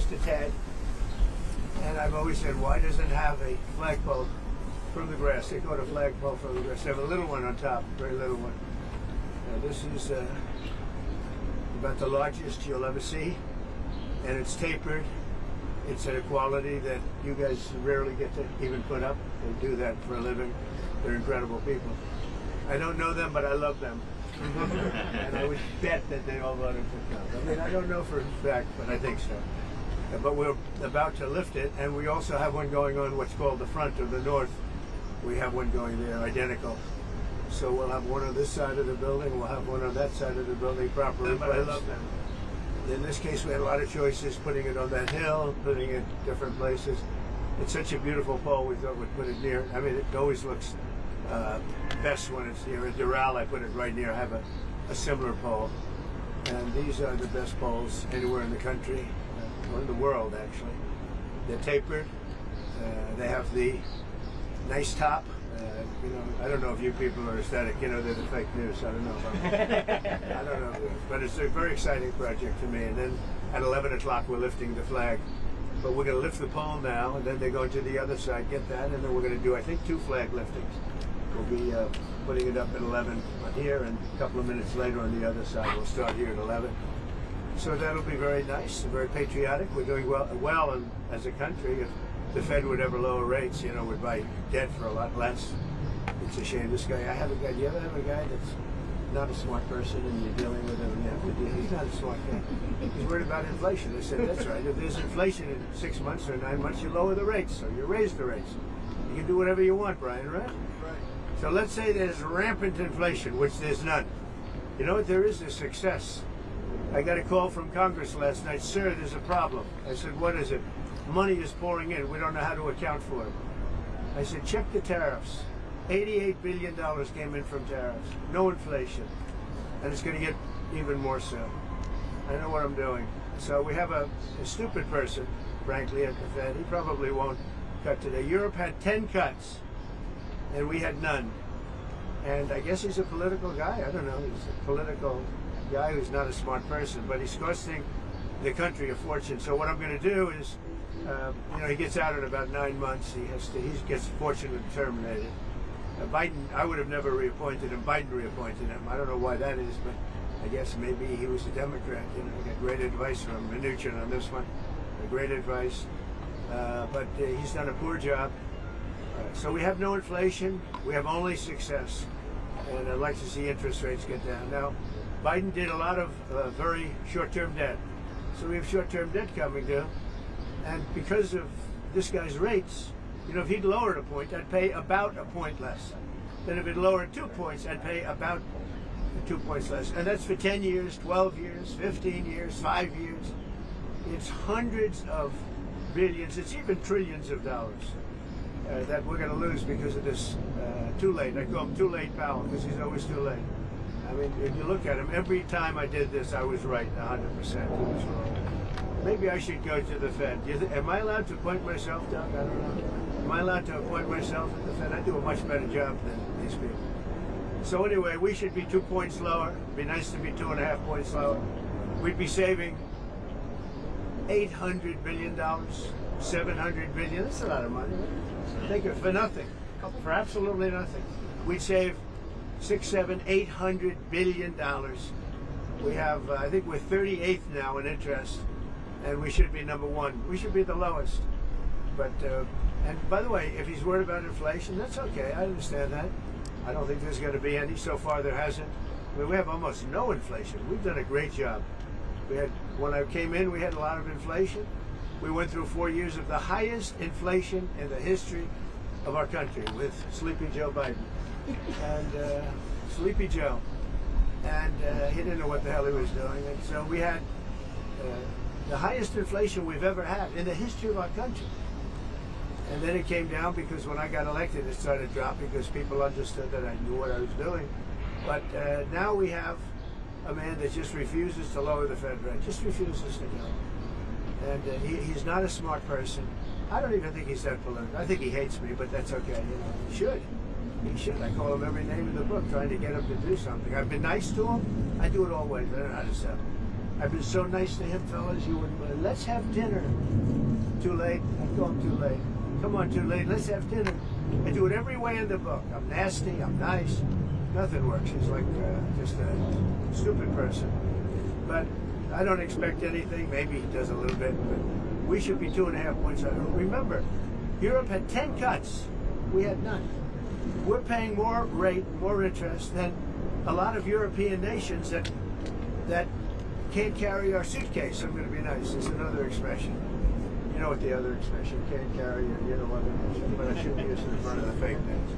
just a tad. And I've always said, why doesn't it have a flagpole from the grass? They call it a flagpole from the grass. They have a little one on top, a very little one. This is about the largest you'll ever see, and it's tapered. It's at a quality that you guys rarely get to even put up. They do that for a living. They're incredible people. I don't know them, but I love them. And I would bet that they all voted for Trump. I mean, I don't know for a fact, but I think so. But we're about to lift it, and we also have one going on what's called the front of the north. We have one going there, identical. So we'll have one on this side of the building, we'll have one on that side of the building, properly placed. I love them. In this case, we had a lot of choices, putting it on that hill, putting it different places. It's such a beautiful pole, we thought we'd put it near. I mean, it always looks best when it's near. At Doral, I put it right near. I have a similar pole. And these are the best poles anywhere in the country, or in the world, actually. They're tapered. They have the nice top. You know, I don't know if you people are aesthetic. You know, they're the fake news. I don't know about that. I don't know. But it's a very exciting project to me. And then at 11 o'clock, we're lifting the flag. But we're going to lift the pole now, and then they're going to the other side, get that, and then we're going to do, I think, 2 flag liftings. We'll be putting it up at 11 here, and a couple of minutes later on the other side. We'll start here at 11. So that'll be very nice, very patriotic. We're doing well and as a country. If the Fed would ever lower rates, you know, we'd buy debt for a lot less. It's a shame. This guy, I have a guy, do you ever have a guy that's not a smart person and you're dealing with him and you have to deal? He's not a smart guy. He's worried about inflation. I said, that's right. If there's inflation in 6 months or 9 months, you lower the rates or you raise the rates. You can do whatever you want, Brian, right? Right. So let's say there's rampant inflation, which there's none. You know what? There is a success. I got a call from Congress last night. Sir, there's a problem. I said, what is it? Money is pouring in. We don't know how to account for it. I said, check the tariffs. $88 billion came in from tariffs. No inflation. And it's going to get even more so. I know what I'm doing. So we have a stupid person, frankly, at the Fed. He probably won't cut today. Europe had 10 cuts, and we had none. And I guess he's a political guy. I don't know. He's a political guy who's not a smart person, but he's costing the country a fortune. So what I'm going to do is, you know, he gets out in about 9 months. He gets fortunately terminated. Biden, I would have never reappointed him. Biden reappointed him. I don't know why that is, but I guess maybe he was a Democrat. You know, I got great advice from Mnuchin on this one. Great advice. But he's done a poor job. So we have no inflation. We have only success. And I'd like to see interest rates get down. Now, Biden did a lot of very short-term debt. So we have short-term debt coming due. And because of this guy's rates, you know, if he'd lowered a point, I'd pay about a point less. Then if he'd lowered 2 points, I'd pay about 2 points less. And that's for 10 years, 12 years, 15 years, 5 years. It's hundreds of billions, it's even trillions of dollars that we're going to lose because of this too late. I call him Too Late Powell because he's always too late. I mean, if you look at him, every time I did this, I was right 100%. He was wrong. Maybe I should go to the Fed. Am I allowed to appoint myself, Doug? I don't know. Am I allowed to appoint myself at the Fed? I do a much better job than these people. So anyway, we should be 2 points lower. It'd be nice to be 2.5 points lower. We'd be saving $800 billion, $700 billion. That's a lot of money. Think of it for nothing, for absolutely nothing. We'd save $600, $700, $800 billion. We have, I think we're 38th now in interest. And we should be number 1. We should be the lowest. But, and by the way, if he's worried about inflation, that's okay. I understand that. I don't think there's going to be any. So far, there hasn't. I mean, we have almost no inflation. We've done a great job. When I came in, we had a lot of inflation. We went through 4 years of the highest inflation in the history of our country with Sleepy Joe Biden. And Sleepy Joe. And he didn't know what the hell he was doing. And so we had the highest inflation we've ever had in the history of our country. And then it came down because when I got elected, it started dropping because people understood that I knew what I was doing. But now we have a man that just refuses to lower the Fed rate, just refuses to do it. And he's not a smart person. I don't even think he's that political. I think he hates me, but that's okay. You know, he should. He should. I call him every name in the book, trying to get him to do something. I've been nice to him. I do it always. I don't know how to sell. I've been so nice to him, fellas. You wouldn't believe. Let's have dinner. Too late. I call him too late. Come on, too late. Let's have dinner. I do it every way in the book. I'm nasty. I'm nice. Nothing works. He's like just a stupid person. But I don't expect anything. Maybe he does a little bit, but we should be 2.5 points under. Remember, Europe had 10 cuts. We had none. We're paying more rate, more interest than a lot of European nations that can't carry our suitcase. I'm going to be nice. It's another expression. You know what the other expression, can't carry your, you know what it is, but I shouldn't use it in front of the fake things.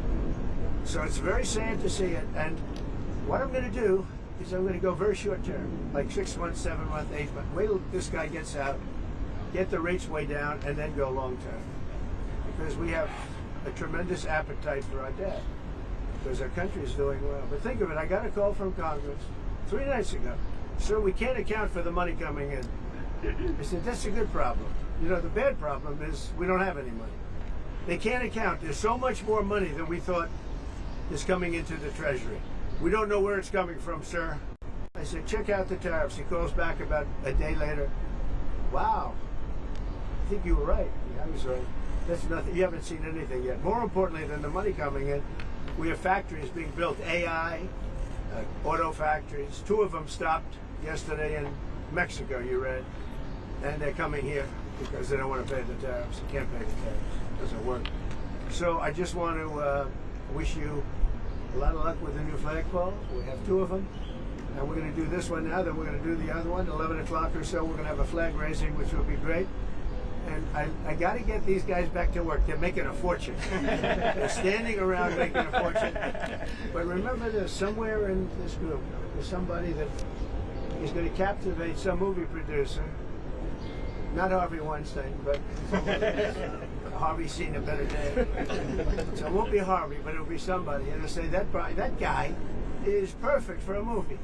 So it's very sad to see it. And what I'm going to do is I'm going to go very short term, like 6 months, 7 months, 8 months. Wait till this guy gets out, get the rates way down, and then go long term. Because we have a tremendous appetite for our debt. Because our country is doing well. But think of it, I got a call from Congress 3 nights ago. Sir, we can't account for the money coming in. I said, that's a good problem. You know, the bad problem is we don't have any money. They can't account. There's so much more money than we thought is coming into the Treasury. We don't know where it's coming from, sir. I said, check out the tariffs. He calls back about a day later. Wow, I think you were right. Yeah, I was right. That's nothing. You haven't seen anything yet. More importantly than the money coming in, we have factories being built, AI, auto factories. 2 of them stopped yesterday in Mexico, you read. And they're coming here because they don't want to pay the tariffs. They can't pay the tariffs. It doesn't work. So I just want to wish you a lot of luck with the new flagpole. We have 2 of them. And we're going to do this one now, then we're going to do the other one. 11 o'clock or so, we're going to have a flag raising, which will be great. And I got to get these guys back to work. They're making a fortune. They're standing around making a fortune. But remember this, somewhere in this group, there's somebody that is going to captivate some movie producer. Not Harvey Weinstein, but Harvey's seen a better day. So it won't be Harvey, but it'll be somebody. And they'll say, that guy is perfect for a movie.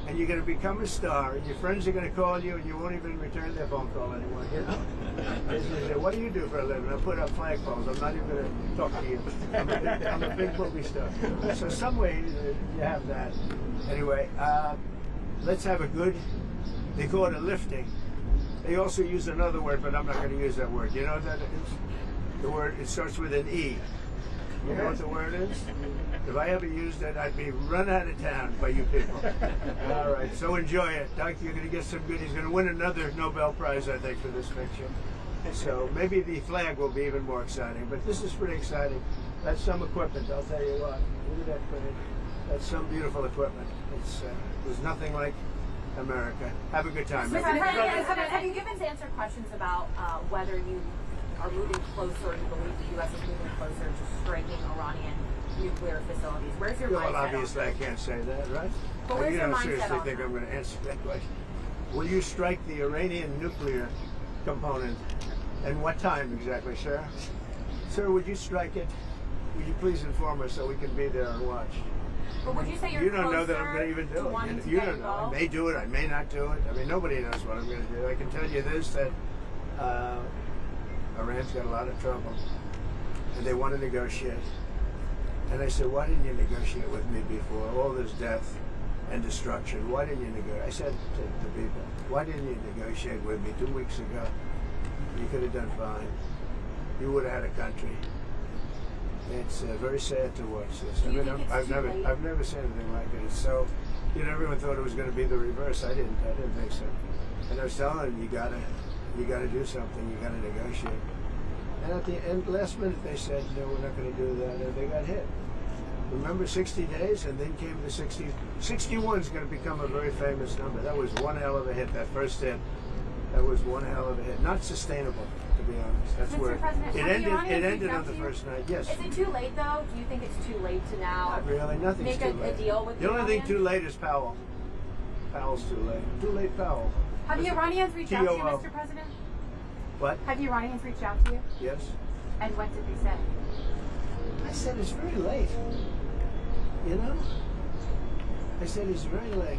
And you're going to become a star, and your friends are going to call you, and you won't even return their phone call anymore. You know? They say, what do you do for a living? I put up flagpoles. I'm not even going to talk to you. I'm a big movie star. So some way you have that. Anyway, let's have a good, they call it a lifting. They also use another word, but I'm not going to use that word. You know what that is? The word, it starts with an E. You know what the word is? If I ever used it, I'd be run out of town by you people. All right, so enjoy it. Doc, you're going to get some good. He's going to win another Nobel Prize, I think, for this picture. So maybe the flag will be even more exciting. But this is pretty exciting. That's some equipment, I'll tell you what. Look at that footage. That's some beautiful equipment. There's nothing like America. Have a good time. Have you given to answer questions about whether you are moving closer, you believe the U.S. is moving closer to striking Iranian nuclear facilities? Where's your mindset? Well, obviously I can't say that, right? But where's you your don't mindset seriously on think that? I'm going to answer that question. Will you strike the Iranian nuclear component? And what time exactly, sir? Sir, would you strike it? Would you please inform us so we can be there and watch? But would you say you're You don't know closer that I'm going to even do it. You don't know. I involved? may do it. I may not do it. I mean, nobody knows what I'm going to do. I can tell you this, that Iran's got a lot of trouble, and they want to negotiate. And I said, why didn't you negotiate with me before? All this death and destruction. Why didn't you negotiate? I said to people, why didn't you negotiate with me 2 weeks ago? You could have done fine. You would have had a country. It's very sad to watch this. I mean, I've never seen anything like it. It's so, you know, everyone thought it was going to be the reverse. I didn't think so. And I was telling them, you gotta do something. You gotta negotiate. And at the end, last minute, they said, no, we're not going to do that. And they got hit. Remember 60 days, and then came the 60. 61 is going to become a very famous number. That was one hell of a hit. That first hit, that was one hell of a hit. Not sustainable, to be honest. That's Mr. where President, it ended on the first night. Yes. Is it too late, though? Do you think it's too late to now Not really. Nothing's make too late. a deal with the only thing Iranians? too late is Powell. Powell's too late. Too late, Powell. Have the Iranians reached out to you, TOO. Mr. President? What? Have the Iranians reached out to you? Yes. And what did they say? I said it's very late. You know? I said it's very late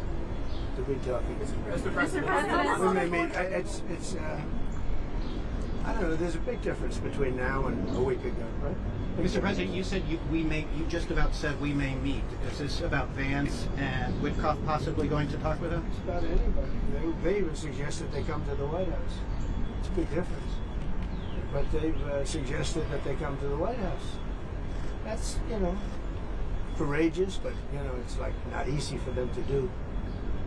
to be talking. Mr. President, I mean, I don't know. There's a big difference between now and a week ago, right? Mr. President, you said you just about said we may meet. Is this about Vance and Witkoff possibly going to talk with him? It's about anybody. They even suggested they come to the White House. It's a big difference. But they've suggested that they come to the White House. That's, courageous, but, it's like not easy for them to do.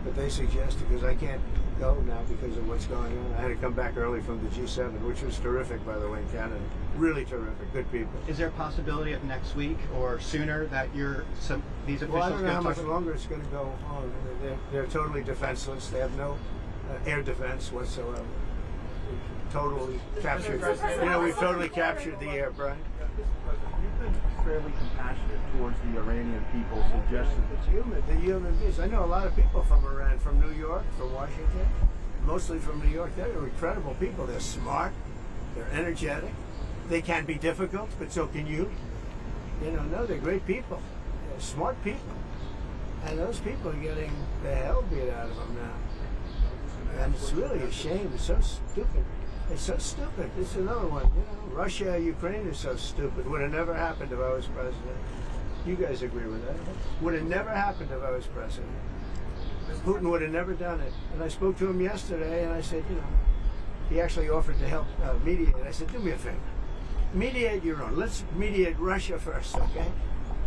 But they suggested, because I can't go now because of what's going on. I had to come back early from the G7, which was terrific, by the way, in Canada. Really terrific, good people. Is there a possibility of next week or sooner that these officials Well, I don't know how going to much talk? longer it's going to go on. They're totally defenseless. They have no air defense whatsoever. Totally captured. We've totally captured the air, Brian. You've been fairly compassionate towards the Iranian people, suggesting The human beings. I know a lot of people from Iran, from New York, from Washington, mostly from New York. They're incredible people. They're smart. They're energetic. They can be difficult, but so can you. No, they're great people. They're smart people. And those people are getting the hell beat out of them now. And it's really a shame. It's so stupid. It's so stupid. This is another one. Russia, Ukraine is so stupid. Would have never happened if I was president. You guys agree with that? Would have never happened if I was president. Putin would have never done it. And I spoke to him yesterday, and I said, he actually offered to help mediate. I said, do me a favor. Mediate your own. Let's mediate Russia first, okay?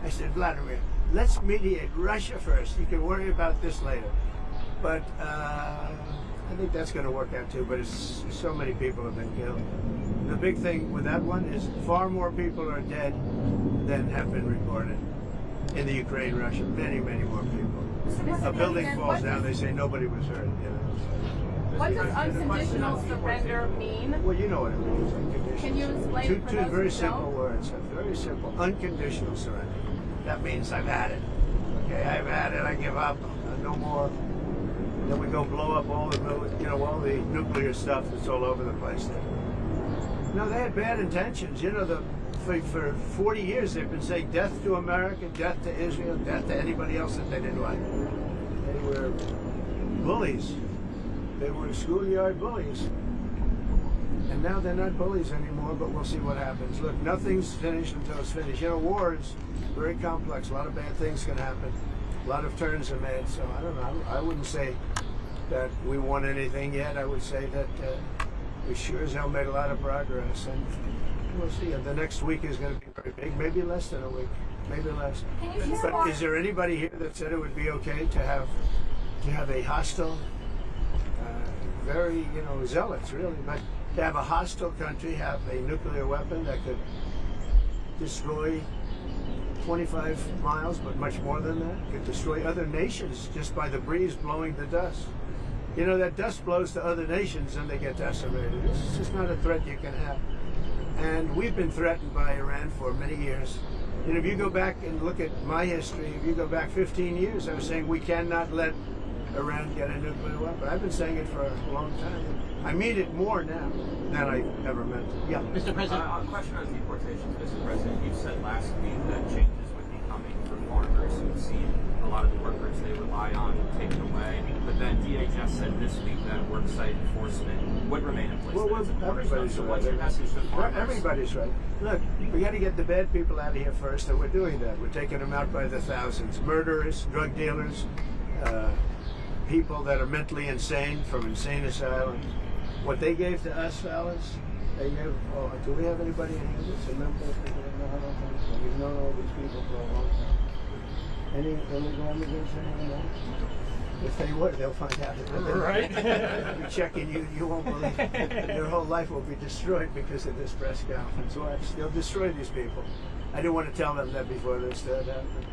I said, Vladimir, let's mediate Russia first. You can worry about this later. But I think that's going to work out too, but so many people have been killed. The big thing with that one is far more people are dead than have been reported in the Ukraine, Russia. Many, many more people. A building falls down, they say nobody was hurt. What does unconditional surrender mean? Well, you know what it means, unconditional. Can you explain Two for those very who simple don't? words. Very simple. Unconditional surrender. That means I've had it. Okay, I've had it. I give up. No more. Then we go blow up all the all the nuclear stuff that's all over the place there. No, they had bad intentions. For 40 years they've been saying death to America, death to Israel, death to anybody else that they didn't like. They were bullies. They were schoolyard bullies. And now they're not bullies anymore, but we'll see what happens. Look, nothing's finished until it's finished. War is very complex. A lot of bad things can happen. A lot of turns are made, so I don't know. I wouldn't say that we won anything yet. I would say that we sure as hell made a lot of progress, and we'll see. The next week is going to be very big, maybe less than a week, maybe less. But is there anybody here that said it would be okay to have a hostile, very zealots really, but to have a hostile country have a nuclear weapon that could destroy 25 miles, but much more than that, could destroy other nations just by the breeze blowing the dust. That dust blows to other nations and they get decimated. This is just not a threat you can have. And we've been threatened by Iran for many years. If you go back and look at my history, if you go back 15 years, I was saying we cannot let Iran get a nuclear weapon. I've been saying it for a long time. I mean it more now than I ever meant it. Yeah. Mr. President. A question on deportations, Mr. President. You said last week that changes would be coming for farmers who've seen a lot of the workers they rely on taken away. But then DHS said this week that worksite enforcement would remain in place. Well, everybody's so right. what's your message to farmers? Everybody's right. Look, we got to get the bad people out of here first, and we're doing that. We're taking them out by the thousands. Murderers, drug dealers, people that are mentally insane from insane asylums. What they gave to us, fellas, they gave. Oh, do we have anybody in here that's a member? No, I don't think so. We've known all these people for a long time. Any illegal immigrants anymore? If they were, they'll find out. Right. They'll be checking you. You won't believe it. Their whole life will be destroyed because of this press conference. Watch. They'll destroy these people. I didn't want to tell them that before this started happening.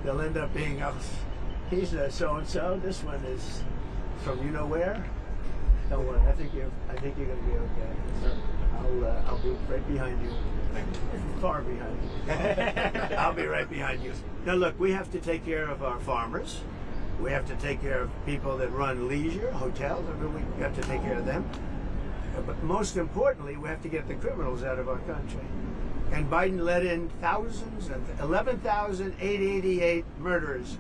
They'll end up being, he's a so-and-so. This one is from you know where. Don't worry. I think you're going to be okay. I'll be right behind you. Far behind you. I'll be right behind you. Now look, we have to take care of our farmers. We have to take care of people that run leisure, hotels. We've got to take care of them. But most importantly, we have to get the criminals out of our country. And Biden let in thousands, 11,888 murderers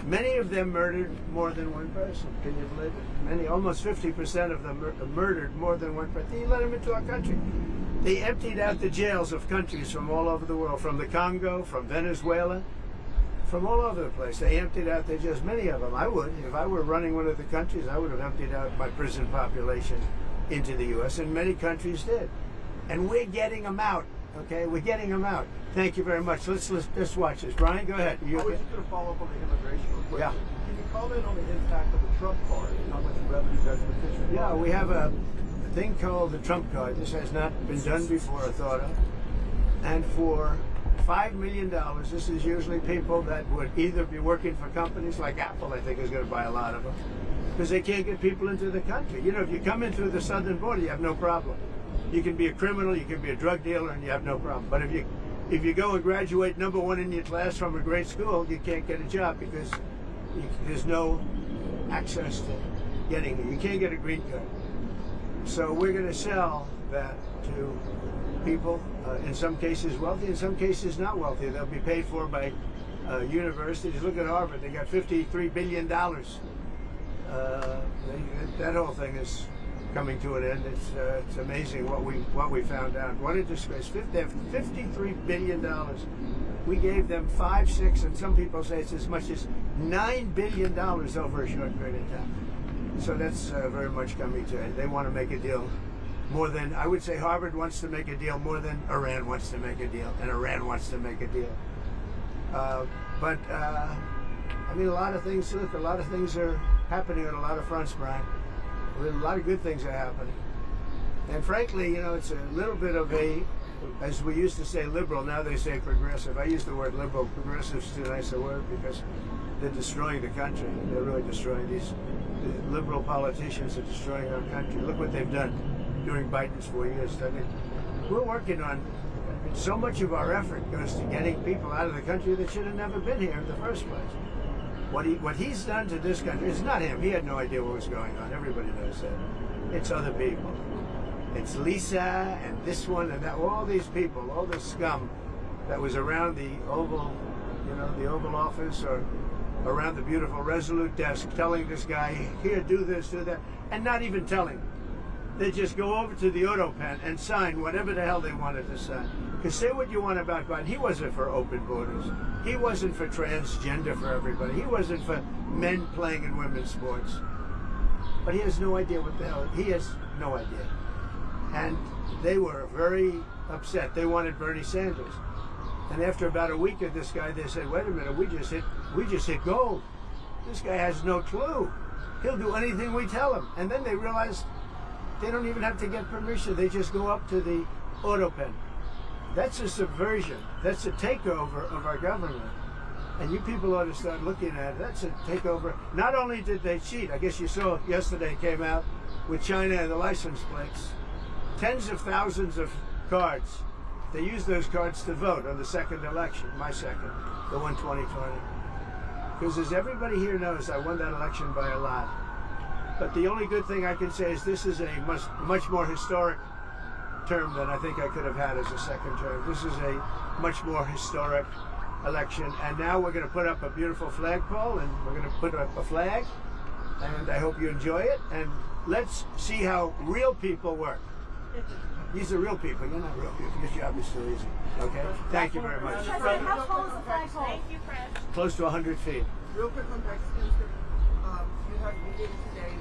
Many of them murdered more than one person. Can you believe it? Many, almost 50% of them murdered more than one person. They let them into our country. They emptied out the jails of countries from all over the world, from the Congo, from Venezuela, from all over the place. They emptied out the jails, many of them. I would, if I were running one of the countries, I would have emptied out my prison population into the U.S., and many countries did. And we're getting them out, okay? We're getting them out. Thank you very much. Let's watch this. Brian, go ahead. I was just going to follow up on the immigration real quick. Yeah. Can you comment on the impact of the Trump card and how much revenue that's potentially? Yeah, we have a thing called the Trump card. This has not been done before or thought of. And for $5 million, this is usually people that would either be working for companies like Apple, I think is going to buy a lot of them, because they can't get people into the country. You know, if you come in through the southern border, you have no problem. You can be a criminal, you can be a drug dealer, and you have no problem. But if you go and graduate #1 in your class from a great school, you can't get a job because there's no access to getting it. You can't get a green card. So we're going to sell that to people, in some cases wealthy, in some cases not wealthy. They'll be paid for by universities. Look at Harvard. They got $53 billion. That whole thing is coming to an end. It's amazing what we found out. What a disgrace. They have $53 billion. We gave them 5, 6, and some people say it's as much as $9 billion over a short period of time. So that's very much coming to it. They want to make a deal more than, I would say Harvard wants to make a deal more than Iran wants to make a deal, and Iran wants to make a deal. I mean, a lot of things are happening on a lot of fronts, Brian. A lot of good things are happening. And frankly, you know, it's a little bit of a, as we used to say liberal, now they say progressive. I use the word liberal. Progressive's too nice a word because they're destroying the country. They're really destroying the liberal politicians are destroying our country. Look what they've done during Biden's 4 years. I mean, we're working on, so much of our effort goes to getting people out of the country that should have never been here in the first place. What he's done to this country, it's not him. He had no idea what was going on. Everybody knows that. It's other people. It's Lisa and this one and that. All these people, all this scum that was around the Oval, you know, the Oval Office or around the beautiful Resolute desk telling this guy, here, do this, do that, and not even telling him. They just go over to the auto pen and sign whatever the hell they wanted to sign. Because say what you want about Biden. He wasn't for open borders. He wasn't for transgender for everybody. He wasn't for men playing in women's sports. But he has no idea what the hell. He has no idea. And they were very upset. They wanted Bernie Sanders. And after about a week of this guy, they said, wait a minute, we just hit gold. This guy has no clue. He'll do anything we tell him. And then they realized they don't even have to get permission. They just go up to the auto pen. That's a subversion. That's a takeover of our government. And you people ought to start looking at it. That's a takeover. Not only did they cheat, I guess you saw yesterday came out with China and the license plates. Tens of thousands of cards. They used those cards to vote on the second election, my second, the one 2020. Because as everybody here knows, I won that election by a lot. But the only good thing I can say is this is a much more historic term than I think I could have had as a second term. This is a much more historic election. And now we're going to put up a beautiful flagpole, and we're going to put up a flag. And I hope you enjoy it. And let's see how real people work. These are real people. You're not real people. Your job is too easy. Okay? Thank you very much. President, how tall is the flagpole? Thank you, Fred. Close to 100 feet. Real quick on Pakistan, sir. You have a meeting today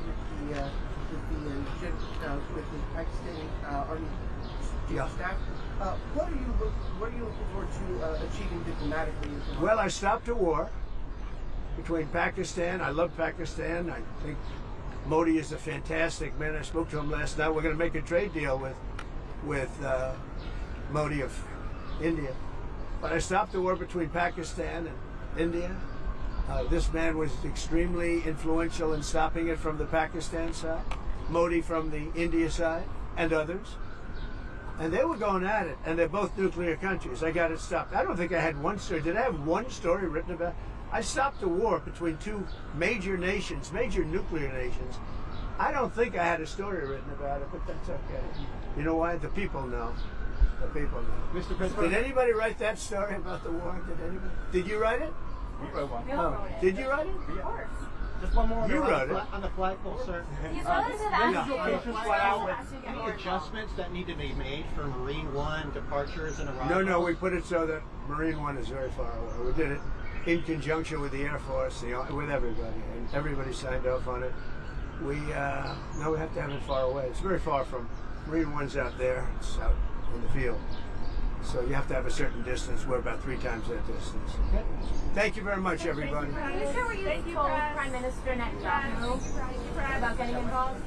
with the Pakistani Army staff. What are you looking forward to achieving diplomatically? Well, I stopped a war between Pakistan. I love Pakistan. I think Modi is a fantastic man. I spoke to him last night. We're going to make a trade deal with Modi of India. But I stopped the war between Pakistan and India. This man was extremely influential in stopping it from the Pakistan side, Modi from the India side, and others. And they were going at it, and they're both nuclear countries. I got it stopped. I don't think I had one story. Did I have one story written about it? I stopped the war between two major nations, major nuclear nations. I don't think I had a story written about it, but that's okay. You know why? The people know. The people know. Mr. President, Did anybody write that story about the war? Did anybody? Did you write it? You wrote one. We all wrote it. Did you write it? Of course. Just one more. You wrote it. On the flagpole, sir. He's relative to When that. does locations run out? Any adjustments that need to be made for Marine One departures and arrivals? No, we put it so that Marine One is very far away. We did it in conjunction with the Air Force, with everybody, and everybody signed off on it. We no, we have to have it far away. It's very far from Marine One's out there. It's out in the field, so you have to have a certain distance. We're about 3 times that distance. Okay. Thank you very much, everybody. Are you sure you told Prime Minister Netanyahu about getting involved?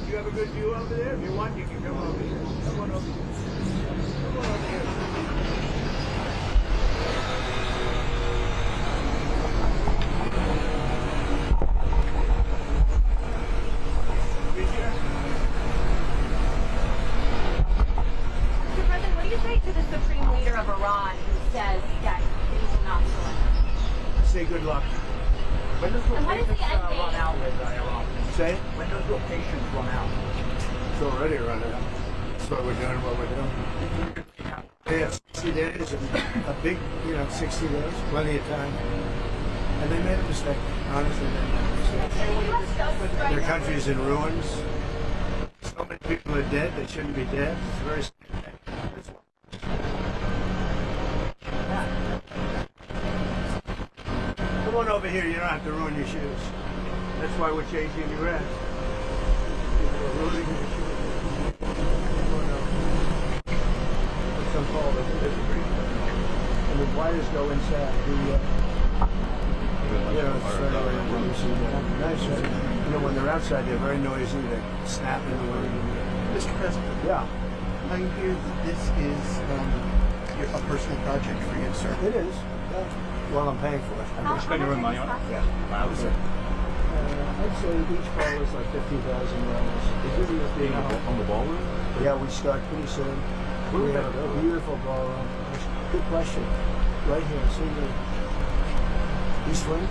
Do you have a good view over there? If you want, you can come over here. Come on over here. Come on over here. Mr. President, what do you say to the Supreme Leader of Iran who says that he will not surrender? Say good luck. When does And what is the locations end date? run out with Iran? Say it. When does locations run out? It's already running out. That's what we're doing, what we're doing. They have 60 days, a big, 60 days, plenty of time. And they made a mistake. Honestly, they made a mistake. The U.S. does strike Their country's in ruins. So many people are dead. They shouldn't be dead. It's very sad. Come on over here. You don't have to ruin your shoes. That's why we're changing the grass. People are ruining your shoes. Come on over. It's so cold. And the wires go inside. It's very nice. When they're outside, they're very noisy. They snap in the wind. Mr. President, Yeah, I hear that this is a personal project for you, sir. it is. Well, I'm paying for it. How spend your own money on it? Yeah. I'd say each ball is like $50,000. Is this being on the ballroom? Yeah, we start pretty soon. We have a beautiful ballroom. Good question. Right here, see the east wing?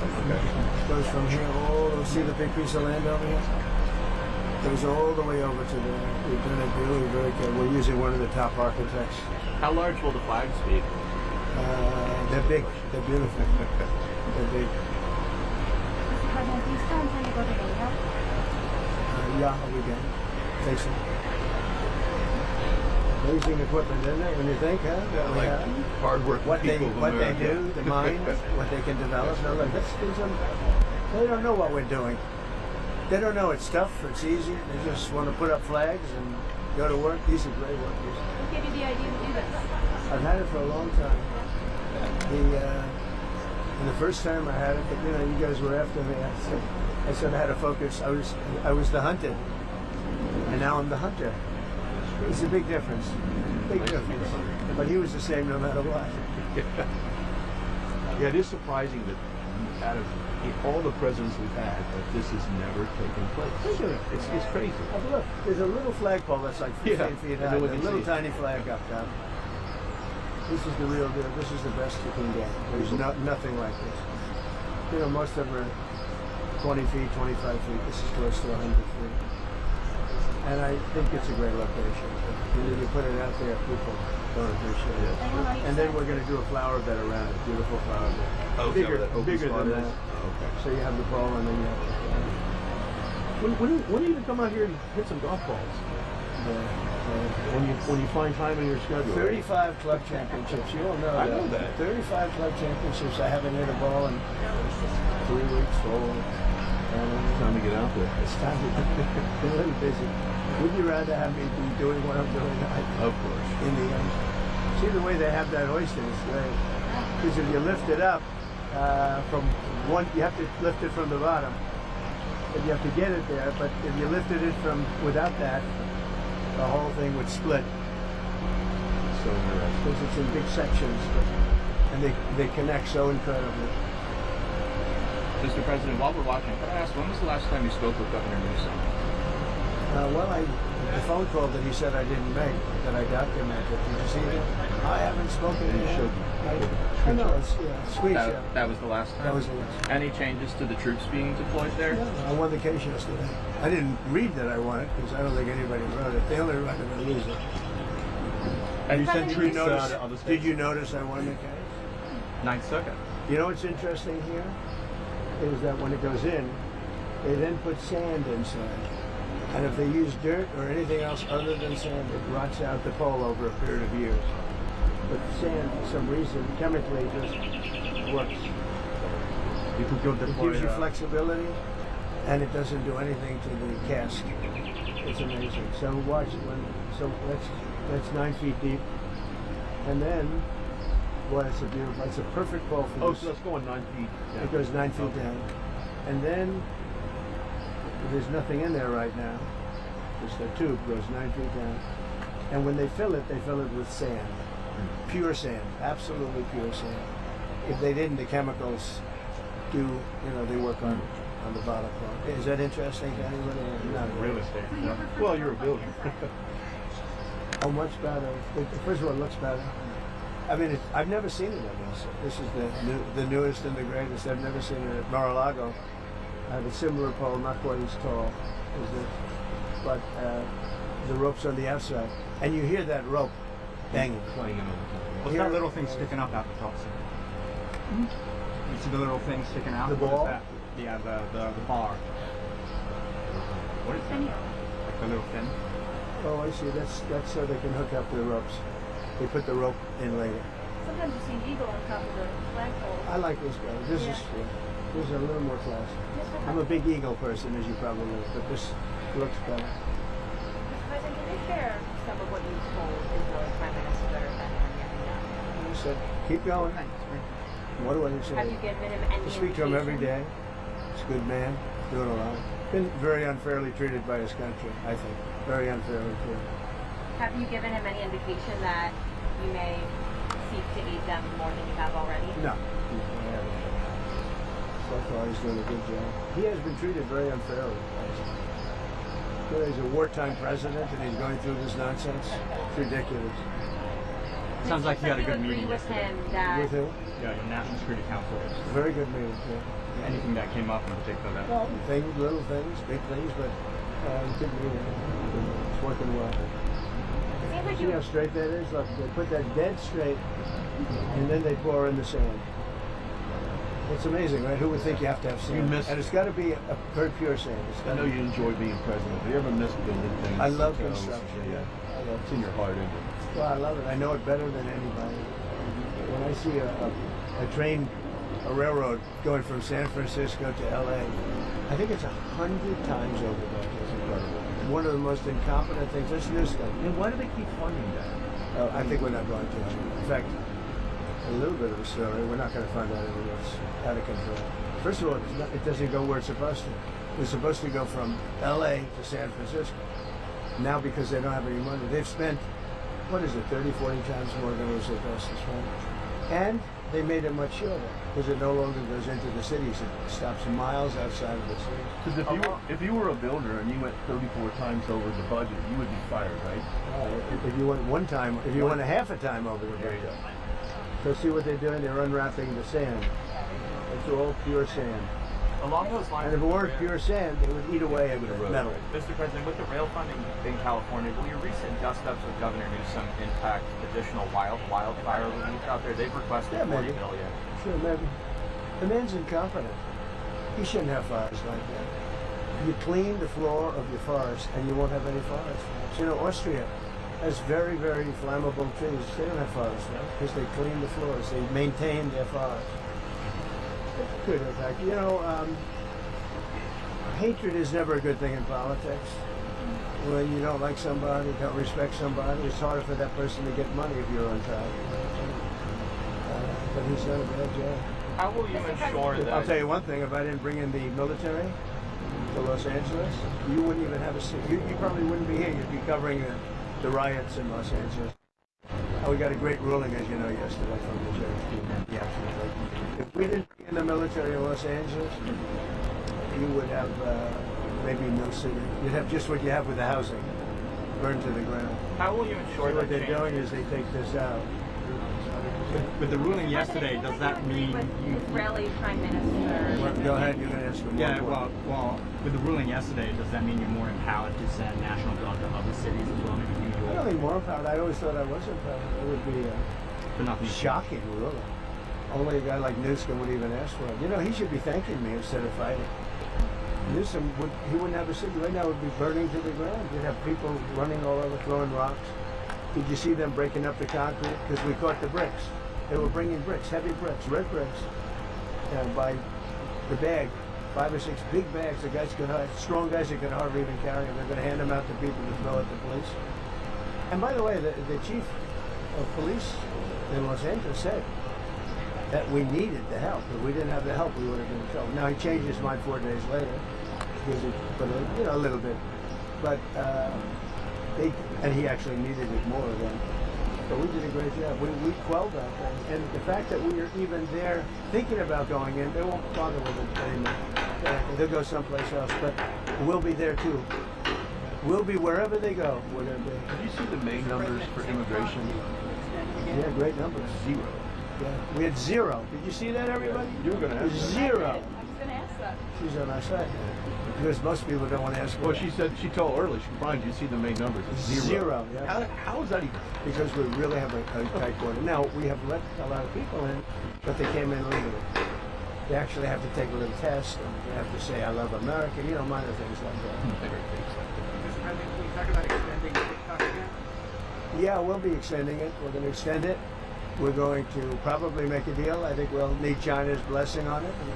Goes from here all the see the big piece of land over here? Goes all the way over to there. We've done it really very good. We're using one of the top architects. How large will the flags be? They're big. They're beautiful. They're big. Mr. President, do you still intend to go to India? Yeah, we can. Take some. Amazing equipment, isn't it? When you think, huh? That we have. hard-working What they do, the mind, what they can develop. No, look, they don't know what we're doing. They don't know it's tough, it's easy. They just want to put up flags and go to work. These are great workers. What gave you the idea to do this? I've had it for a long time. And the first time I had it, you guys were after me. I said I had to focus. I was the hunted, and now I'm the hunter. It's a big difference. Big difference. But he was the same no matter what. Yeah, it is surprising that out of all the presidents we've had, that this has never taken place. Look at it. It's crazy. Oh, look, there's a little flagpole that's like 15 feet high. and then we A can little see. tiny flag up top. This is the real deal. This is the best you can get. There's nothing like this. Most of them are 20 feet, 25 feet. This is close to 100 feet. And I think it's a great location. You put it out there, people don't appreciate it. And then we're going to do a flower bed around it, beautiful flower bed. Oh, bigger open than spot that. is? Oh, okay. So you have the ball and then you have the flower. When are you going to come out here and hit some golf balls? When you find time in your schedule. 35 club championships. You all know that. I know that. 35 club championships. I haven't hit a ball in 3 weeks, 4. It's time to get out there. It's time to get a little busy. Would you rather have me be doing what I'm doing Of course. in the end? See the way they have that oyster is great. Because if you lift it up from one, you have to lift it from the bottom. But you have to get it there. But if you lifted it from without that, the whole thing would split. So interesting. Because it's in big sections, and they connect so incredibly. Mr. President, while we're watching, could I ask, when was the last time you spoke with Governor Newsom? The phone call that he said I didn't make, that I documented. Did you see that? I haven't spoken to him. I know, it's screenshot. That was the last time? That was the last time. Any changes to the troops being deployed there? No, I won the case yesterday. I didn't read that I won it because I don't think anybody wrote it. They only write it to lose it. And you said Did troops you notice? to other states? Did you notice I won the case? Ninth Circuit. You know what's interesting here is that when it goes in, they then put sand inside. And if they use dirt or anything else other than sand, it rots out the pole over a period of years. But sand, for some reason, chemically just works. You could go It deploy. gives you flexibility, and it doesn't do anything to the cast. It's amazing. So watch when. So that's 9 feet deep, and then, boy, it's a beautiful. It's a perfect pole for Oh, this. so it's going 9 feet down. It goes 9 feet Okay. down, and then there's nothing in there right now. Just a tube goes 9 feet down, and when they fill it with sand, pure sand, absolutely pure sand. If they didn't, the chemicals do. They work on the bottom part. Is that interesting to anybody? Not Real really. estate. Yeah. Well, you're a builder. Oh, much better. First of all, it looks better. I mean, I've never seen it on this. This is the newest and the greatest. I've never seen it at Mar-a-Lago. I have a similar pole, not quite as tall as this, but the rope's on the outside, and you hear that rope banging. Playing in What's Here- that little thing sticking up out the top? You see the little thing sticking out? The What is ball? that? Yeah, the bar. What is that? Like the little fin? Oh, I see. That's so they can hook up the ropes. They put the rope in later. Sometimes you see an eagle on top of the flagpole. I like this guy. This is a little more classy. I'm a big eagle person, as you probably know, but this looks better. Mr. President, can you share some of what you told Israel's Prime Minister Benjamin Netanyahu? He said, keep going. What do I say? Have you given him any I speak to him every indication? day. He's a good man, doing a lot. Been very unfairly treated by his country, I think. Very unfairly treated. Have you given him any indication that you may seek to aid them more than you have already? No. I haven't. So far, he's doing a good job. He has been treated very unfairly. He's a wartime president, and he's going through this nonsense. It's ridiculous. Sounds like you had a good agree meeting with yesterday. him that With him, Yeah, your National Security Council. very good meeting. Yeah. Anything that came up in particular that? Well, things, little things, big things, but good meeting. It's working well. it seems like See you how straight that is? Look, they put that dead straight, and then they pour in the sand. It's amazing, right? Who would think you have to have sand? You miss- And it's got to be a very pure sand. It's I gotta know be- you enjoy being president. Do you ever miss building things? I love hotels? construction. Yeah. I love It's in your heart, isn't it? Well, I love it. I know it better than anybody. When I see a train, a railroad going from San Francisco to LA, I think it's 100 times over that. It's incredible. One of the most incompetent things. Let's do this thing. And why do they keep funding that? I think we're not going to. In fact, a little bit of a story. We're not going to find out anything that's out of control. First of all, it doesn't go where it's supposed to. It's supposed to go from LA to San Francisco. Now, because they don't have any money, they've spent, 30, 40 times more than it was supposed to spend. And they made it much shorter because it no longer goes into the cities. It stops miles outside of the city. Because if you were a builder and you went 34 times over the budget, you would be fired, right? If you went one time, if you went a half a time over the There you budget. go. So see what they're doing? They're unwrapping the sand. It's all pure sand. Along those lines, And if it weren't pure sand, it would eat away at the road, metal. right. Mr. President, with the rail funding in California, will your recent dust-ups with Governor Newsom impact additional wildfire relief out there? They've requested Yeah, $40 maybe. billion. Sure, maybe. The man's incompetent. He shouldn't have forests like that. You clean the floor of your forest and you won't have any forest fires. You know, Austria has very, very flammable trees. They don't have forest fires because they clean the floors. They maintain their forest. It could impact. You know, hatred is never a good thing in politics. When you don't like somebody, don't respect somebody, it's harder for that person to get money if you're on top. But he's done a bad job. How will you ensure that... I'll tell you one thing, if I didn't bring in the military to Los Angeles, you wouldn't even have a seat. You probably wouldn't be here. You'd be covering the riots in Los Angeles. We got a great ruling, as you know, yesterday from the judge. Yeah, absolutely. If we didn't be in the military in Los Angeles, you would have maybe no city. You'd have just what you have with the housing, burned to the ground. How will you ensure So that what they're change? doing is they take this out. With the ruling yesterday, President, does that mean with you? Israeli Prime Minister? Well, go ahead, you're going to ask me more. Yeah, well, with the ruling yesterday, does that mean you're more empowered to send National Guard to other cities as well, maybe New I don't York? think more empowered. I always thought I was empowered. It would be But not these shocking, really. Only a guy like Newsom would even ask for it. You know, he should be thanking me instead of fighting. Newsom, he wouldn't have a city. Right now it would be burning to the ground. You'd have people running all over, throwing rocks. Did you see them breaking up the concrete? Because we caught the bricks. They were bringing bricks, heavy bricks, red bricks, by the bag. 5 or 6 big bags. The guys could, strong guys that could hardly even carry them. They're going to hand them out to people to throw at the police. And by the way, the chief of police in Los Angeles said that we needed the help. If we didn't have the help, we would have been in trouble. Now he changed his mind 4 days later, because he put a little bit, but and he actually needed it more than. But we did a great job. We quelled that thing, and the fact that we are even there thinking about going in, they won't bother with it anymore. They'll go someplace else, but we'll be there too. We'll be wherever they go. We're going to be. Did you see the May numbers for immigration? Yeah, great numbers. 0. Yeah, we had 0. Did you see that, everybody? You were going to ask that. 0. I was going to ask that. She's on our side. Because most people don't want to ask. Well, she said, she told earlier, Brian, did you see the May numbers? It's 0. 0, yeah. How is that even? Because we really have a tight border. Now, we have let a lot of people in, but they came in legally. They actually have to take a little test, and they have to say, I love America, you know, minor things like that. Mr. President, can we talk about extending TikTok again? Yeah, we'll be extending it. We're going to extend it. We're going to probably make a deal. I think we'll need China's blessing on it. And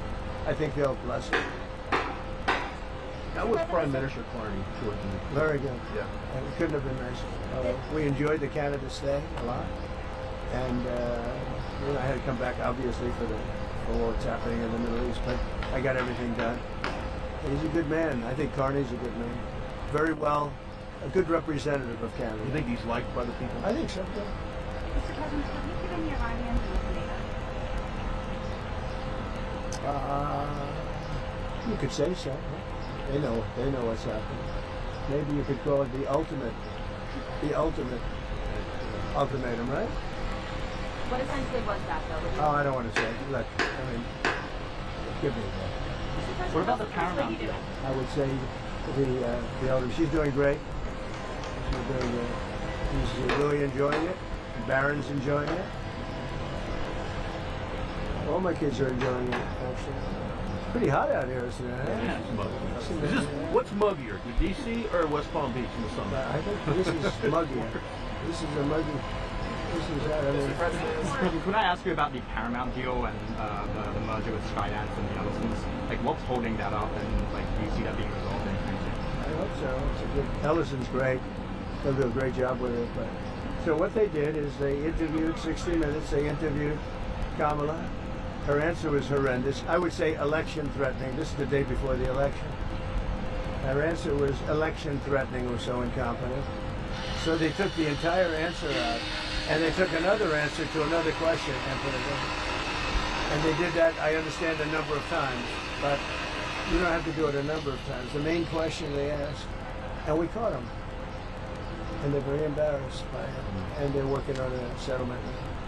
I think they'll bless it. How was Prime Minister Carney towards you? Very good. Yeah. And it couldn't have been nicer. We enjoyed the Canada stay a lot. And I had to come back, obviously, for what's happening in the Middle East. But I got everything done. And he's a good man. I think Carney's a good man. Very well, a good representative of Canada. You think he's liked by the people? I think so, yeah. Mr. President, have you given the Iranians an ultimatum? You could say so. Yeah. They know what's happening. Maybe you could call it the ultimate ultimatum, right? What essentially was that, though? Oh, I don't want to say it. Give me that. What about the Paramount deal? I would say the elder. She's doing great. She's doing great. He's really enjoying it. Baron's enjoying it. All my kids are enjoying it, actually. It's pretty hot out here, isn't it? Yeah, it's muggy. What's muggier, the DC or West Palm Beach in the summer? I think this is muggy. This is a muggy. This is that. I mean, President, could I ask you about the Paramount deal and the merger with Skydance and the Ellisons? Like, what's holding that up, and like, do you see that being resolved anytime soon? I hope so. It's a good. Ellison's great. They'll do a great job with it. But so what they did is they interviewed 60 Minutes. They interviewed Kamala. Her answer was horrendous. I would say election threatening. This is the day before the election. Her answer was election threatening or so incompetent. So they took the entire answer out, and they took another answer to another question and put it in. And they did that, I understand, a number of times, but you don't have to do it a number of times. The main question they asked, and we caught them. And they're very embarrassed by it, and they're working on a settlement.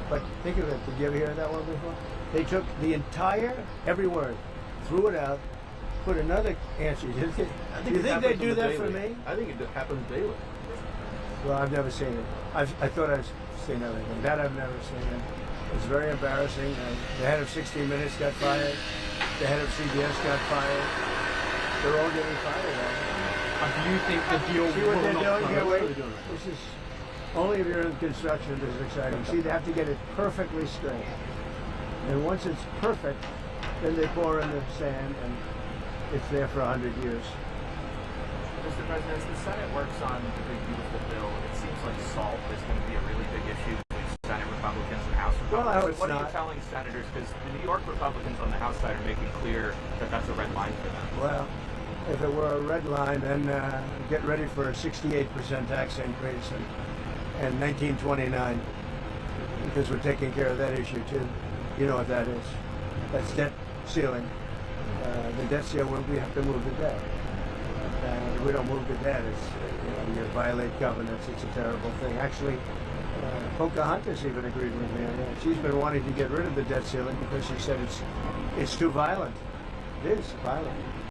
But think of it, did you ever hear that one before? They took the entire, every word, threw it out, put another answer. Do you think they happens do that for daily. me? I think it happens daily. Well, I've never seen it. I thought I've seen everything. That I've never seen it. It's very embarrassing. The head of 60 Minutes got fired. The head of CBS got fired. They're all getting fired. Do you think the deal See what will they're not doing here? What are Wait. they doing? This is only if you're in construction. This is exciting. See, they have to get it perfectly straight. And once it's perfect, then they pour in the sand, and it's there for 100 years. Mr. President, as the Senate works on the big beautiful bill, it seems like SALT is going to be a really big issue between Senate Republicans and House Republicans. Well, I hope it's what are you not. telling senators? Because the New York Republicans on the House side are making clear that that's a red line for them. Well, if it were a red line, then get ready for a 68% tax increase in 1929. because we're taking care of that issue too. You know what that is? That's debt ceiling. The debt ceiling, we have to move the debt. And if we don't move the debt, it's, you violate covenants. It's a terrible thing. Actually, Pocahontas even agreed with me on that. She's been wanting to get rid of the debt ceiling because she said it's too violent. It is violent.